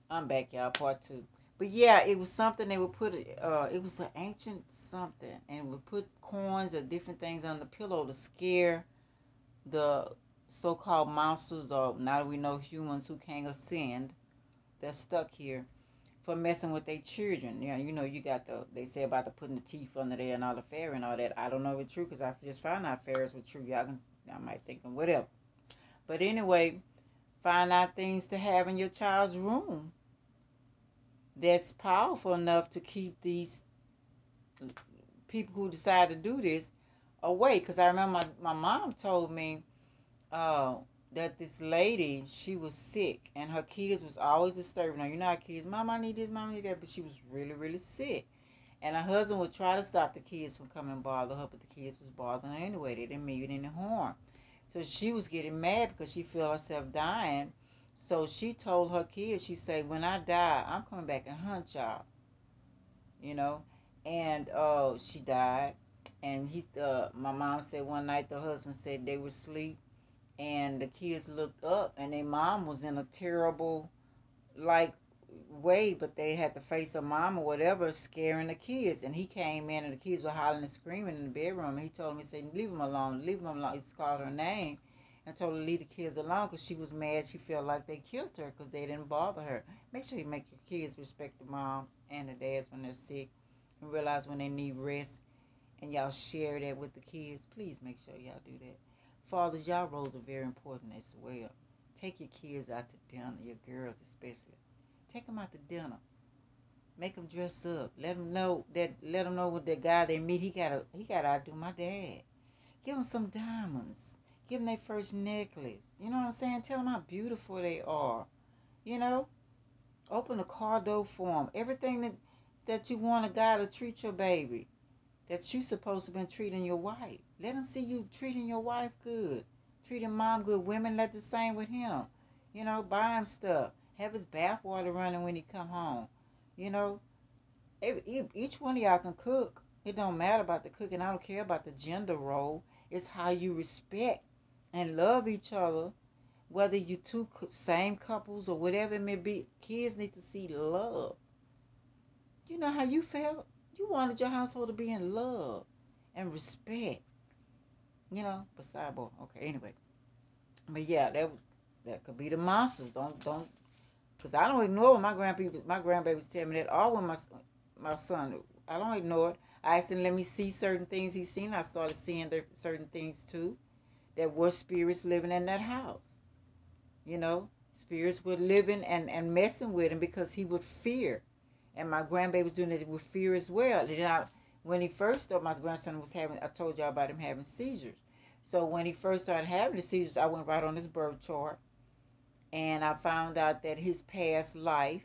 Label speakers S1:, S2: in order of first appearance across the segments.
S1: I'm back, y'all. Part two. But yeah, it was something they would put. It was an ancient something, and would put coins or different things on the pillow to scare the so-called monsters, or now that we know humans who can't ascend, they're stuck here for messing with their children. You got they say about the putting the teeth under there and all the fairy and all that. I don't know if it's true because I just found out fairies were true. I might think of whatever. But anyway, find out things to have in your child's room that's powerful enough to keep these people who decide to do this away. Because I remember my mom told me uh, that this lady, she was sick and her kids was always disturbing her. You know how kids, Mom, I need this, Mom, I need that. But she was really, really sick. And her husband would try to stop the kids from coming and bother her, but the kids was bothering her anyway. They didn't mean any harm. So she was getting mad because she felt herself dying. So she told her kids, she said, when I die, I'm coming back and hunt y'all. You know? And she died. And my mom said one night the husband said they were asleep and the kids looked up and their mom was in a terrible like way, but they had to face a mom or whatever scaring the kids. And he came in and the kids were hollering and screaming in the bedroom. And he told me, he said, leave them alone, leave them alone. He called her name and told her to leave the kids alone because she was mad. She felt like they killed her because they didn't bother her. Make sure you make your kids respect the moms and the dads when they're sick and realize when they need rest, and y'all share that with the kids. Please make sure y'all do that. Fathers, y'all roles are very important as well. Take your kids out to dinner, your girls especially. Take them out to dinner. Make them dress up. Let them know that. Let them know what the guy they meet. He gotta outdo my dad. Give them some diamonds. Give them their first necklace. You know what I'm saying? Tell them how beautiful they are. You know, open a car door for them. Everything that you want a guy to treat your baby, that you supposed to been treating your wife. Let him see you treating your wife good, treating mom good. Women let the same with him. Buy him stuff. Have his bath water running when he come home. You know, each one of y'all can cook. It don't matter about the cooking. I don't care about the gender role. It's how you respect and love each other. Whether you two same couples or whatever it may be, kids need to see love. You know how you felt? You wanted your household to be in love and respect. But sidebar. Okay, anyway. But yeah, that could be the monsters. Don't, because I don't ignore what my grandbabies tell me that all when my son, I don't ignore it. I asked him to let me see certain things he's seen. I started seeing certain things too. That were spirits living in that house. Spirits were living and messing with him because he would fear. And my grandbaby was doing it with fear as well. And then when he first started, my grandson was having, I told y'all about him having seizures. So when he first started having the seizures, I went right on his birth chart. And I found out that his past life,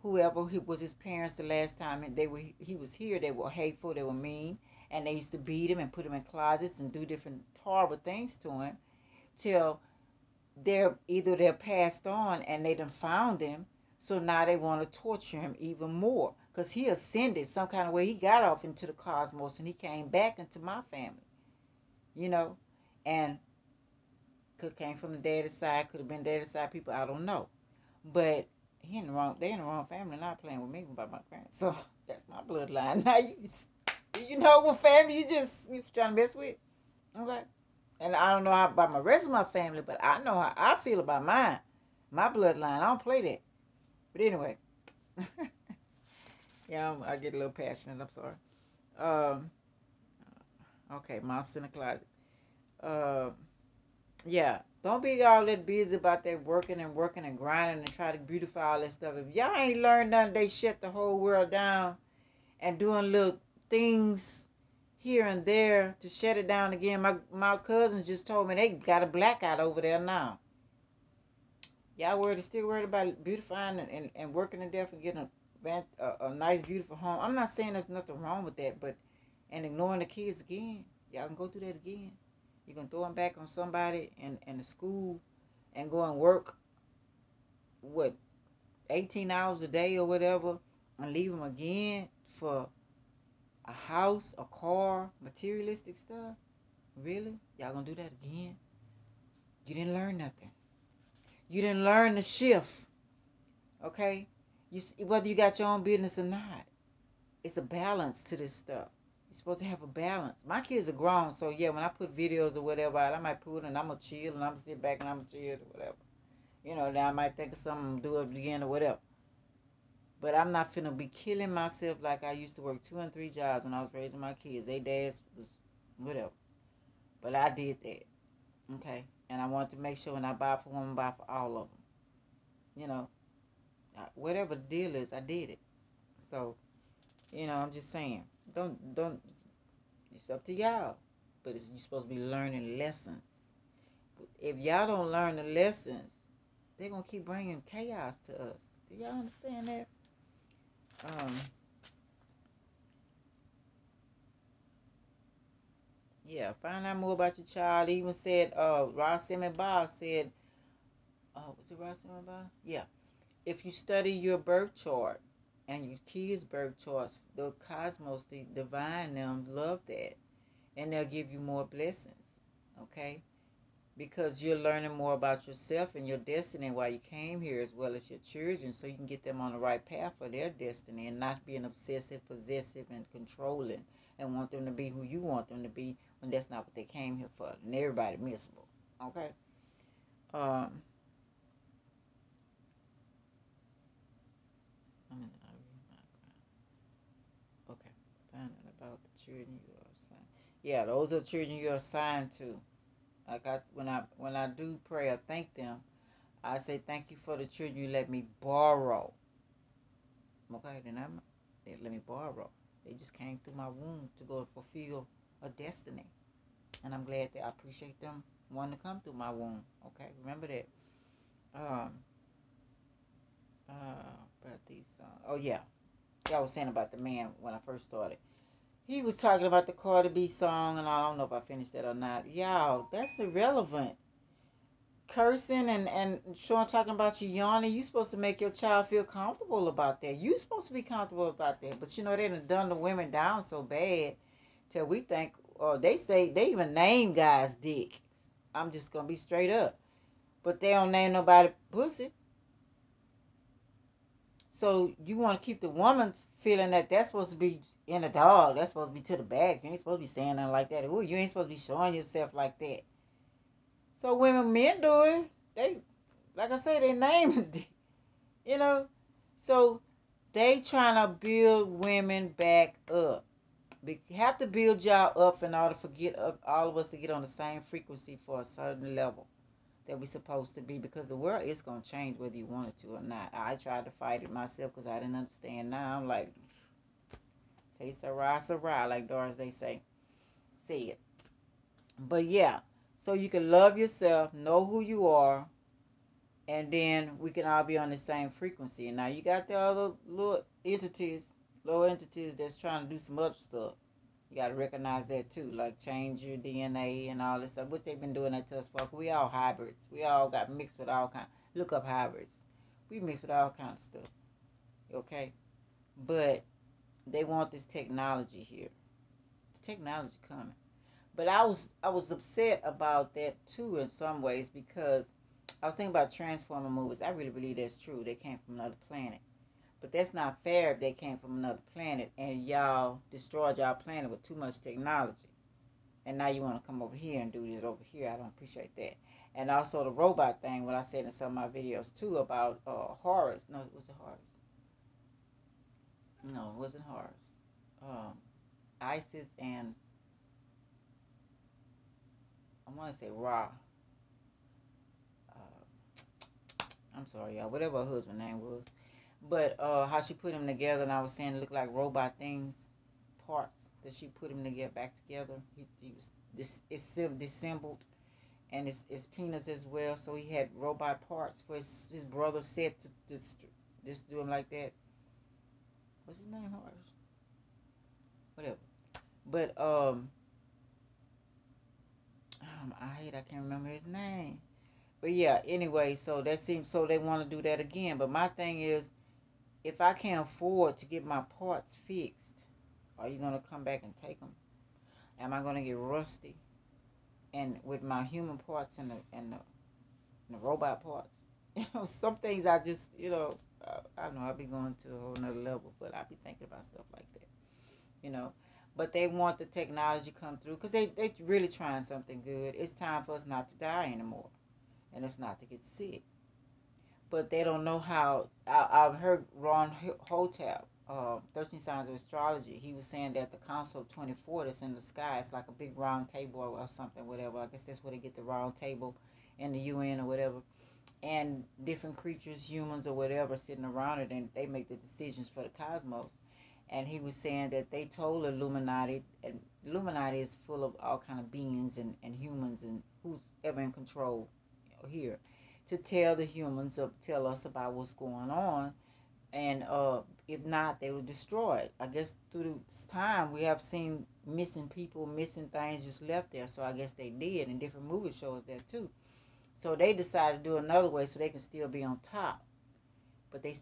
S1: whoever was his parents the last time he was here, they were hateful, they were mean. And they used to beat him and put him in closets and do different horrible things to him till they're passed on and they done found him. So now they want to torture him even more because he ascended some kind of way. He got off into the cosmos and he came back into my family, you know, and could came from the daddy's side, could have been daddy's side people, I don't know, but they in the wrong family, not playing with me about my parents. So that's my bloodline. Now you know what family you trying to mess with, okay? And I don't know how about my rest of my family, but I know how I feel about mine, my bloodline. I don't play that. But anyway, yeah, I get a little passionate. I'm sorry. Um, okay, monster in the closet. Uh, yeah, don't be all that busy about that working and working and grinding and try to beautify all that stuff. If y'all ain't learned nothing, they shut the whole world down and doing little things here and there to shut it down again. My cousins just told me they got a blackout over there now. Y'all still worried about beautifying and working to death and getting a nice, beautiful home. I'm not saying there's nothing wrong with that, but and ignoring the kids again. Y'all can go through that again. You can throw them back on somebody in the school and go and work, what, 18 hours a day or whatever, and leave them again for a house, a car, materialistic stuff. Really? Y'all gonna do that again? You didn't learn nothing. You didn't learn the shift. Okay? Whether you got your own business or not, it's a balance to this stuff. You're supposed to have a balance. My kids are grown, so yeah, when I put videos or whatever out, I might put it and I'm gonna chill and I'm gonna sit back and I'm gonna chill or whatever. Then I might think of something, do it again or whatever. But I'm not finna be killing myself like I used to work 2 and 3 jobs when I was raising my kids. They dads was whatever. But I did that. Okay. And I wanted to make sure when I buy for one, I buy for all of them. You know, whatever the deal is, I did it. So, I'm just saying, don't. It's up to y'all. But you're supposed to be learning lessons. If y'all don't learn the lessons, they're gonna keep bringing chaos to us. Do y'all understand that? Um, yeah. Find out more about your child. He even said, Ross Simmons Bob said, was it Ross Simmons Bob? Yeah. If you study your birth chart and your kids' birth charts, the cosmos, the divine, them love that, and they'll give you more blessings. Okay, because you're learning more about yourself and your destiny while you came here, as well as your children, so you can get them on the right path for their destiny and not being obsessive, possessive, and controlling and want them to be who you want them to be when that's not what they came here for. And everybody miserable. Okay. Um. Okay. Finding about the children you are assigned. Yeah, those are the children you're assigned to. Like when I do pray, I thank them. I say thank you for the children you let me borrow. Okay, they let me borrow. They just came through my womb to go fulfill a destiny, and I'm glad that I appreciate them wanting to come through my womb. Okay, remember that. Um, about these. Oh yeah, I was saying about the man when I first started. He was talking about the Cardi B song, and I don't know if I finished that or not. Y'all, that's irrelevant. Cursing and Sean talking about you yawning, you supposed to make your child feel comfortable about that. You supposed to be comfortable about that. But they done the women down so bad till we think, or they say they even name guys dick. I'm just gonna be straight up. But they don't name nobody pussy. So you want to keep the woman feeling that that's supposed to be in a dog. That's supposed to be to the back. You ain't supposed to be saying nothing like that. Ooh, you ain't supposed to be showing yourself like that. So women, men do it. They, like I say, their name is dick. You know, so they trying to build women back up. We have to build y'all up in order for all of us to get on the same frequency for a certain level that we supposed to be, because the world is going to change whether you want it to or not. I tried to fight it myself because I didn't understand. Now I'm like, taste a rah, like Doris they say it. But yeah, so you can love yourself, know who you are, and then we can all be on the same frequency. And now you got the other low entities that's trying to do some other stuff. You got to recognize that too, like change your DNA and all this stuff, which they've been doing that to us for. We all hybrids. We all got mixed with all kind. Look up hybrids. We mixed with all kind of stuff. Okay, but they want this technology here. The technology coming. But I was upset about that too in some ways, because I was thinking about Transformer movies. I really believe that's true. They came from another planet. But that's not fair if they came from another planet and y'all destroyed y'all planet with too much technology. And now you want to come over here and do this over here. I don't appreciate that. And also the robot thing, what I said in some of my videos too about horrors. No, was it horrors? No, it wasn't horrors. Um, ISIS and I want to say Ra. I'm sorry, y'all. Whatever her husband's name was. But how she put them together, and I was saying it looked like robot things, parts that she put him together back together. He was disassembled, and his penis as well. So he had robot parts for his brother said to just do him like that. What's his name? Horace? Whatever. But I can't remember his name. But yeah, anyway, so that seems so they want to do that again. But my thing is, if I can't afford to get my parts fixed, are you gonna come back and take them? Am I gonna get rusty? And with my human parts and the robot parts, some things I just I know I'll be going to a whole nother level, but I'll be thinking about stuff like that, you know. But they want the technology come through because they really trying something good. It's time for us not to die anymore, and it's not to get sick. But they don't know how. I've heard Ron Hotep, 13 Signs of Astrology. He was saying that the Council of 24 that's in the sky, it's like a big round table or something, whatever. I guess that's where they get the round table in the UN or whatever. And different creatures, humans or whatever, sitting around it, and they make the decisions for the cosmos. And he was saying that they told Illuminati, and Illuminati is full of all kind of beings and humans and who's ever in control here, to tell the humans or tell us about what's going on. And if not, they will destroy it. I guess through the time we have seen missing people, missing things just left there. So I guess they did, and different movies show us that too. So they decided to do another way so they can still be on top. But they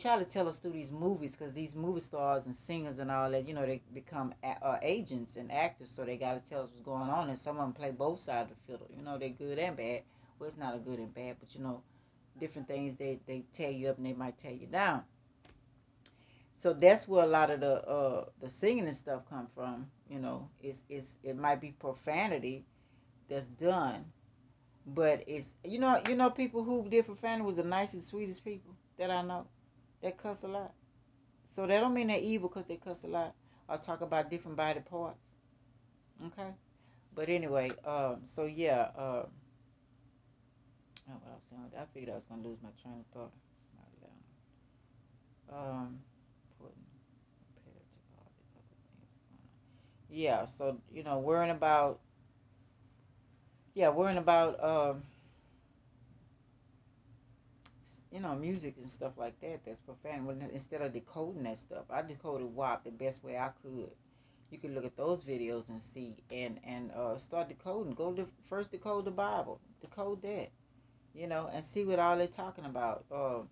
S1: try to tell us through these movies because these movie stars and singers and all that, they become agents and actors. So they got to tell us what's going on. And some of them play both sides of the fiddle. They're good and bad. Well, it's not a good and bad, but different things they tear you up and they might tear you down. So that's where a lot of the singing and stuff come from. It might be profanity that's done, but it's people who did profanity was the nicest, sweetest people that I know. They cuss a lot, so that don't mean they're evil because they cuss a lot or talk about different body parts. Okay, but anyway, so yeah, what I was saying, I figured I was gonna lose my train of thought. Um, important compared to all the other things going on. Yeah, so worrying about music and stuff like that. That's profane. Instead of decoding that stuff, I decoded WAP the best way I could. You can look at those videos and see and start decoding. Go to first decode the Bible, decode that, and see what all they're talking about. Go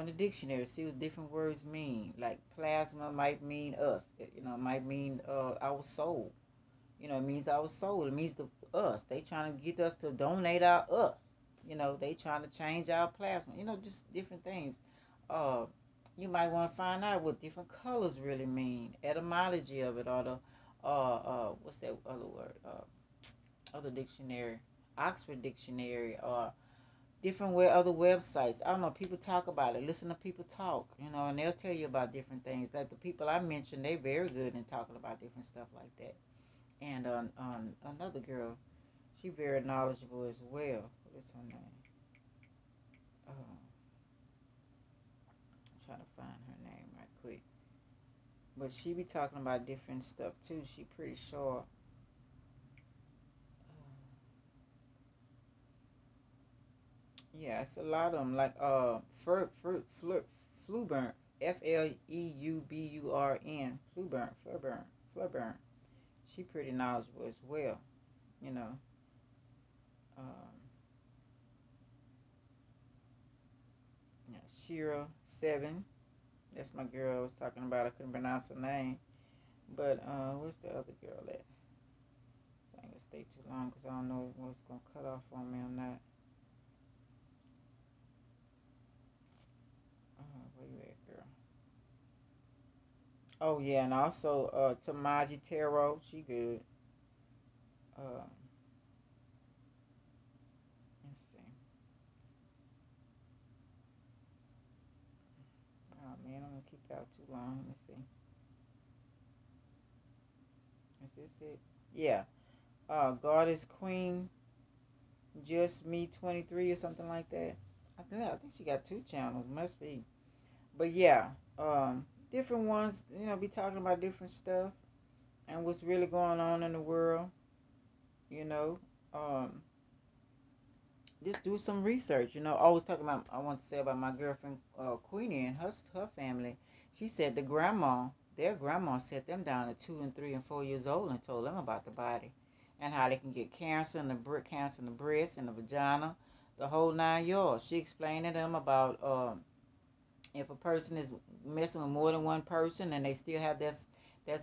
S1: in the dictionary, see what different words mean. Like plasma might mean us. It might mean our soul. It means our soul. It means us. They trying to get us to donate our us. They trying to change our plasma. Just different things. Uh, you might want to find out what different colors really mean, etymology of it, or the what's that other word? Other dictionary, Oxford Dictionary, or different other websites. I don't know. People talk about it. Listen to people talk, and they'll tell you about different things. Like the people I mentioned, they very good in talking about different stuff like that. And another girl, she very knowledgeable as well. What is her name? I'm trying to find her name right quick. But she be talking about different stuff too. She pretty sure. Yeah, it's a lot of them. Like Fluburn, Fluburn. She pretty knowledgeable as well. You know. Um, yeah, Shira 7. That's my girl I was talking about. I couldn't pronounce her name. But where's the other girl at? So I ain't gonna stay too long because I don't know what's gonna cut off on me or not. Where you at, girl? Oh yeah, and also Tamaji Taro, she good. Um, let's see. Oh man, I'm gonna keep out too long. Let me see. Is this it? Yeah. Goddess Queen, Just Me 23 or something like that. I think she got two channels. Must be. But yeah, different ones. Be talking about different stuff and what's really going on in the world. You know. Um, just do some research. Always talking about. I want to say about my girlfriend Queenie and her family. She said their grandma set them down at 2 and 3 and 4 years old and told them about the body, and how they can get cancer in the breast and the vagina, the whole 9 yards. She explained to them about if a person is messing with more than one person and they still have that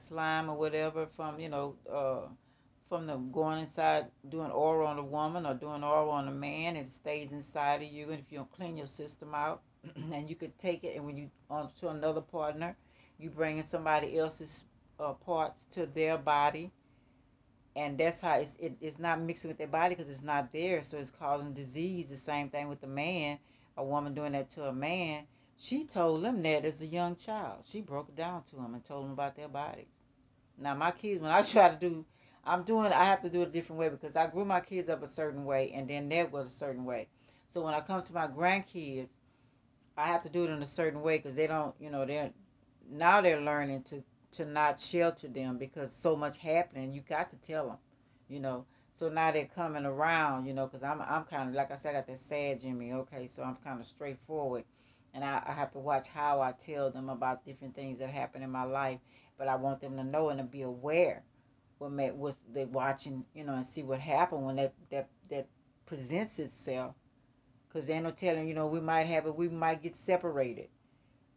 S1: slime or whatever from the going inside doing oral on a woman or doing oral on a man, it stays inside of you, and if you don't clean your system out, And you could take it, and when you on to another partner, you bring in somebody else's parts to their body, and that's how it's not mixing with their body because it's not there, so it's causing disease. The same thing with the man, a woman doing that to a man. She told them that as a young child. She broke it down to them and told them about their bodies. Now my kids, when I try to do, I have to do it a different way because I grew my kids up a certain way, and then they was a certain way. So when I come to my grandkids, I have to do it in a certain way because they don't, they're learning to not shelter them because so much happening. You got to tell them, you know. So now they're coming around, because I'm kind of, like I said, I got that sage in me. Okay, so I'm kind of straightforward, and I have to watch how I tell them about different things that happen in my life. But I want them to know and to be aware what they're watching, and see what happened when that presents itself. Because ain't no telling, we might have it, we might get separated.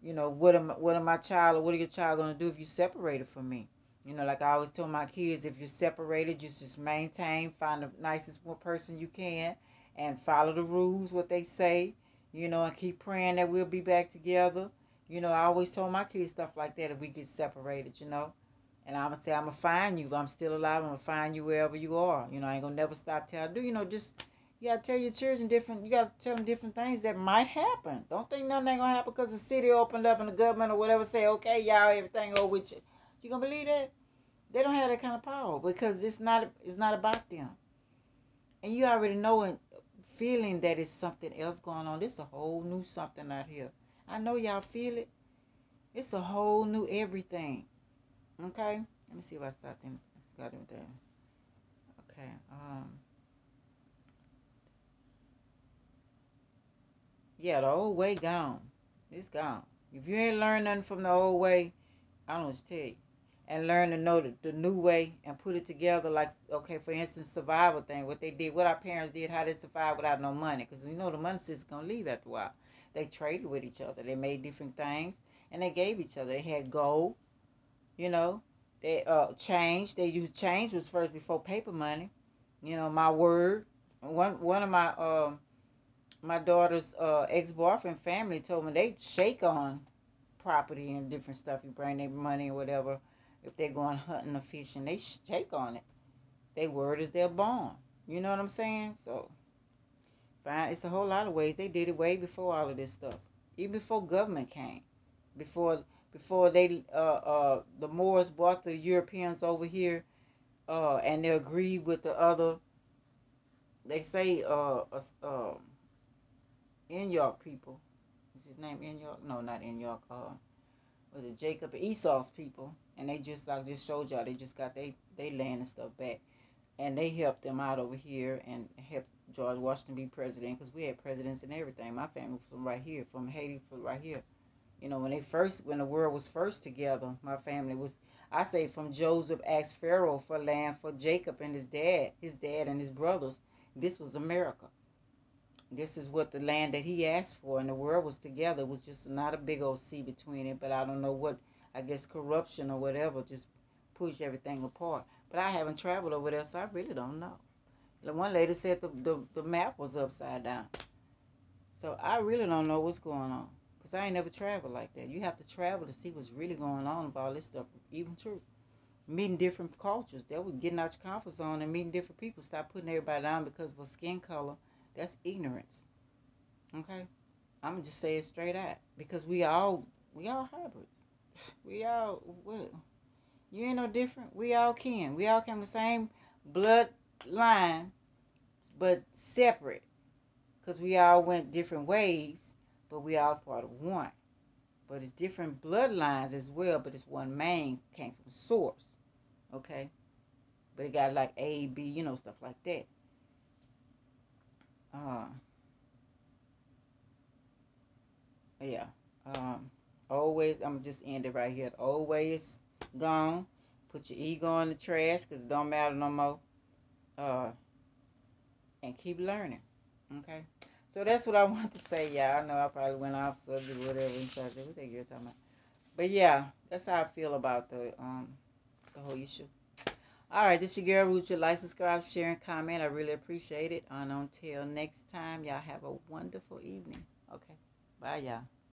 S1: What am my child or what are your child gonna do if you separated from me? Like I always tell my kids, if you're separated, just maintain, find the nicest one person you can, and follow the rules, what they say, and keep praying that we'll be back together. I always told my kids stuff like that if we get separated. And I'm gonna say I'm gonna find you if I'm still alive. I'm gonna find you wherever you are. I ain't gonna never stop till I do. Just you gotta tell your children different. You gotta tell them different things that might happen. Don't think nothing ain't gonna happen because the city opened up and the government or whatever say, okay, y'all, everything over with you. You gonna believe that? They don't have that kind of power because it's not about them. And you already know and feeling that it's something else going on. There's a whole new something out here. I know y'all feel it. It's a whole new everything. Okay. Let me see if I start them. Got them there. Okay. Yeah, the old way gone. It's gone. If you ain't learned nothing from the old way, I don't know what to tell you. And learn to know the new way and put it together. Like, okay, for instance, survival thing. What they did, what our parents did, how they survived without no money. Because the money system's going to leave after a while. They traded with each other. They made different things. And they gave each other. They had gold, you know. They change. They used change was first before paper money. My word. One of my daughter's ex-boyfriend family told me they shake on property and different stuff. You bring their money or whatever. If they're going hunting or fishing, they shake on it. They word is their bond. You know what I'm saying? So, fine. It's a whole lot of ways. They did it way before all of this stuff. Even before government came. Before before they the Moors brought the Europeans over here, and they agreed with the other. They say in York people. Is his name in York? No, not in York. Was it Jacob and Esau's people? And they just like just showed y'all they just got they land and stuff back, and they helped them out over here and helped George Washington be president because we had presidents and everything. My family from right here, from Haiti, from right here. When the world was first together, my family was. I say from Joseph asked Pharaoh for land for Jacob and his dad and his brothers. This was America. This is what the land that he asked for, and the world was together. It was just not a big old sea between it, but I don't know what, I guess corruption or whatever just pushed everything apart. But I haven't traveled over there, so I really don't know. The one lady said the map was upside down. So I really don't know what's going on. Because I ain't never traveled like that. You have to travel to see what's really going on with all this stuff, even true. Meeting different cultures. That was getting out your comfort zone and meeting different people. Stop putting everybody down because of a skin color. That's ignorance. Okay? I'm gonna just say it straight out because we all hybrids. We all well, you ain't no different. We all kin. We all came the same bloodline, but separate because we all went different ways, but we all part of one. But it's different bloodlines as well. But it's one main came from source. Okay, but it got like A, B, stuff like that. Uh, yeah. Um, always, I'm gonna just end it right here. Always gone. Put your ego in the trash because it don't matter no more. Uh, and keep learning. Okay. So that's what I want to say, y'all. I know I probably went off subject, whatever. What they get talking about? But yeah, that's how I feel about the whole issue. All right, this your girl Ruth. Your like, subscribe, share, and comment. I really appreciate it. And until next time, y'all have a wonderful evening. Okay. Bye, y'all.